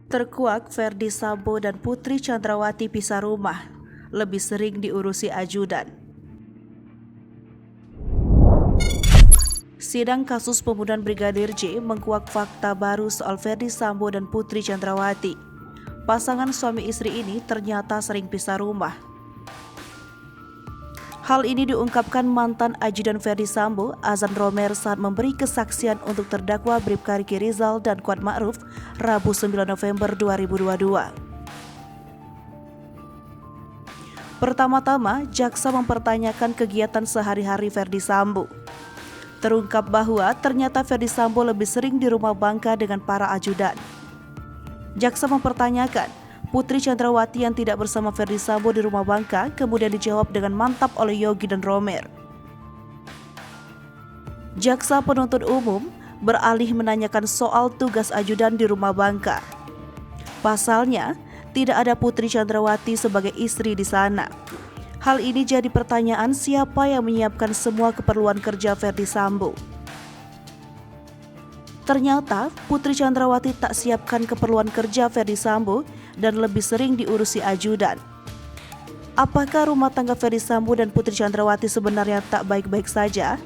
Terkuak Verdi Sambo dan Putri Chandrawati pisah rumah, lebih sering diurusi ajudan. Sidang kasus pembunuhan Brigadir J mengkuak fakta baru soal Verdi Sambo dan Putri Chandrawati. Pasangan suami istri ini ternyata sering pisah rumah. Hal ini diungkapkan mantan ajudan Verdi Sambo, Azan Romer, saat memberi kesaksian untuk terdakwa Bribka Riki Rizal dan Kuat Ma'ruf, Rabu 9 November 2022. Pertama-tama, jaksa mempertanyakan kegiatan sehari-hari Verdi Sambo. Terungkap bahwa ternyata Verdi Sambo lebih sering di rumah Bangka dengan para ajudan. Jaksa mempertanyakan, Putri Chandrawati yang tidak bersama Verdi Sambo di rumah Bangka kemudian dijawab dengan mantap oleh Yogi dan Romer. Jaksa penuntut umum beralih menanyakan soal tugas ajudan di rumah Bangka. Pasalnya, tidak ada Putri Chandrawati sebagai istri di sana. Hal ini jadi pertanyaan siapa yang menyiapkan semua keperluan kerja Verdi Sambo. Ternyata Putri Chandrawati tak siapkan keperluan kerja Verdi Sambo dan lebih sering diurusi ajudan. Apakah rumah tangga Verdi Sambo dan Putri Chandrawati sebenarnya tak baik-baik saja?